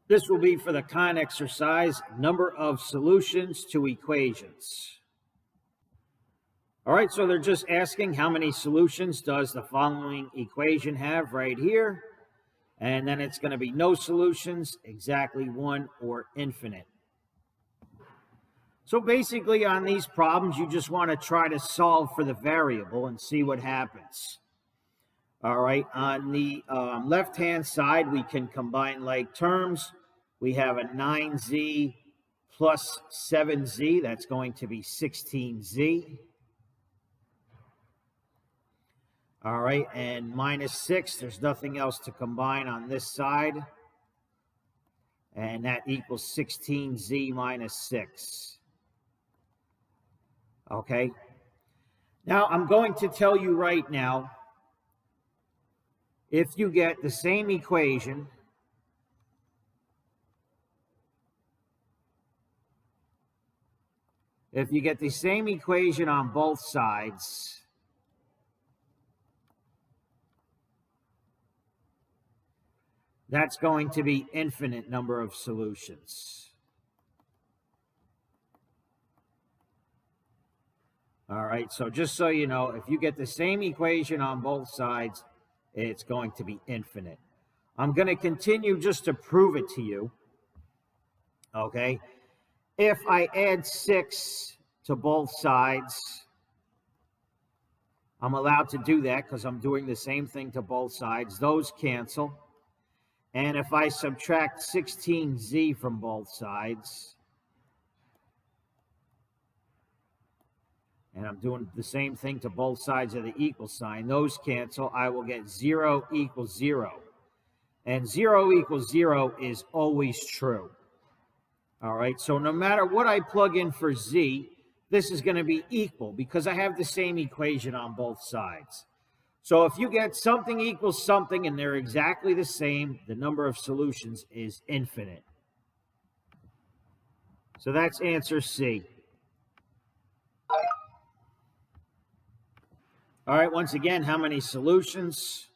This will be for the con exercise, number of solutions to equations. All right, so they're just asking how many solutions does the following equation have right here? And then it's going to be no solutions, exactly one, or infinite. So basically on these problems, you just want to try to solve for the variable and see what happens. All right, on the left-hand side, we can combine like terms. We have a 9z plus 7z. That's going to be 16z. All right, and minus 6, there's nothing else to combine on this side. And that equals 16z minus 6. Okay. Now, I'm going to tell you right now, if you get the same equation, on both sides, that's going to be infinite number of solutions. All right, so just so you know, if you get the same equation on both sides, it's going to be infinite. I'm going to continue just to prove it to you. Okay, if I add 6 to both sides, I'm allowed to do that because I'm doing the same thing to both sides. Those cancel. And if I subtract 16z from both sides, and I'm doing the same thing to both sides of the equal sign, those cancel, I will get 0 equals 0. And 0 equals 0 is always true. All right, so no matter what I plug in for z, this is going to be equal because I have the same equation on both sides. So if you get something equals something and they're exactly the same, the number of solutions is infinite. So that's answer C. All right, once again, how many solutions?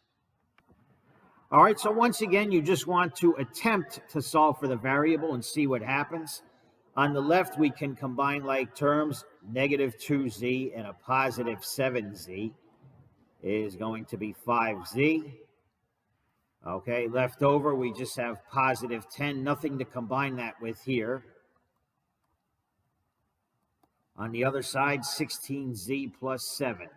All right, so once again, you just want to attempt to solve for the variable and see what happens. On the left, we can combine like terms. Negative 2z and a positive 7z is going to be 5z. Okay, left over, we just have positive 10, nothing to combine that with here. On the other side, 16z plus 7.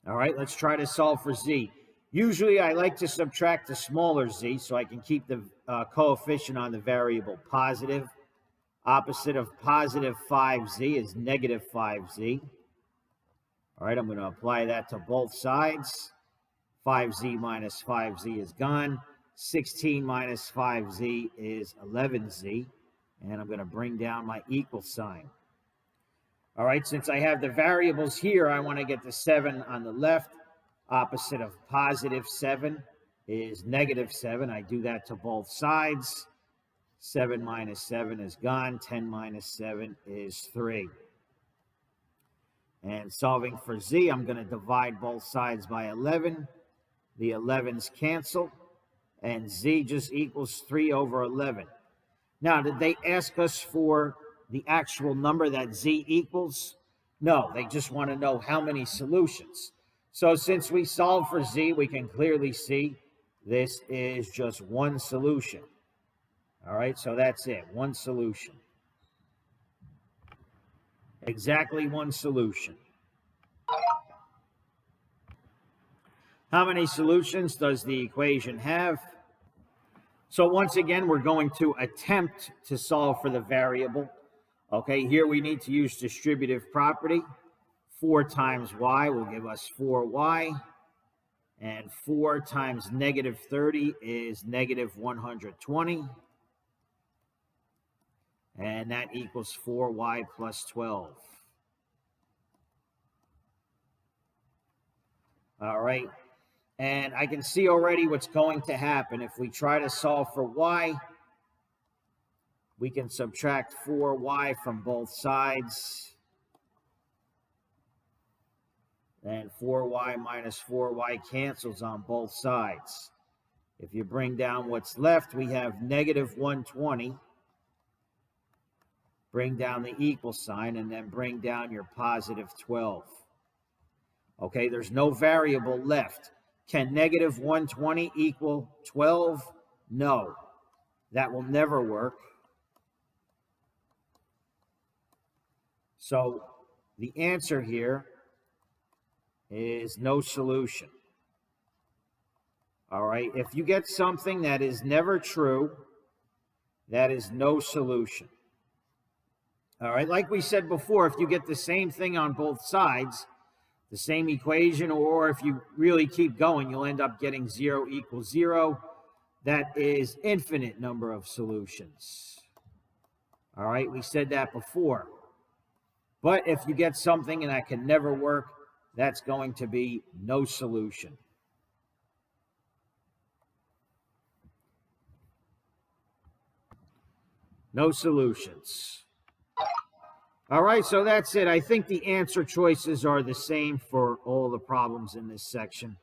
All right, let's try to solve for z. Usually I like to subtract the smaller z so I can keep the coefficient on the variable positive. Opposite of positive 5z is negative 5z. All right, I'm going to apply that to both sides. 5z minus 5z is gone. 16 minus 5z is 11z. And I'm going to bring down my equal sign. All right, since I have the variables here, I want to get the 7 on the left. Opposite of positive 7 is negative 7. I do that to both sides. 7 minus 7 is gone. 10 minus 7 is 3. And solving for z, I'm going to divide both sides by 11. The 11s cancel. And z just equals 3 over 11. Now, did they ask us for the actual number that z equals? No, they just want to know how many solutions. So since we solve for z, we can clearly see this is just one solution. All right, so that's it, one solution. Exactly one solution. How many solutions does the equation have? So once again, we're going to attempt to solve for the variable. Okay, here we need to use distributive property. 4 times y will give us 4y. And 4 times negative 30 is negative 120. And that equals 4y plus 12. All right. And I can see already what's going to happen. If we try to solve for y, we can subtract 4y from both sides. then 4y minus 4y cancels on both sides. If you bring down what's left, we have negative 120. Bring down the equal sign, and then bring down your positive 12. Okay, there's no variable left. Can negative 120 equal 12? No, that will never work. So the answer here is no solution. All right, if you get something that is never true, that is no solution. All right, like we said before, if you get the same thing on both sides, the same equation, or if you really keep going, you'll end up getting 0 equals 0. That is infinite number of solutions. All right, we said that before. But if you get something and that can never work, that's going to be no solution. No solutions. All right, so that's it. I think the answer choices are the same for all the problems in this section.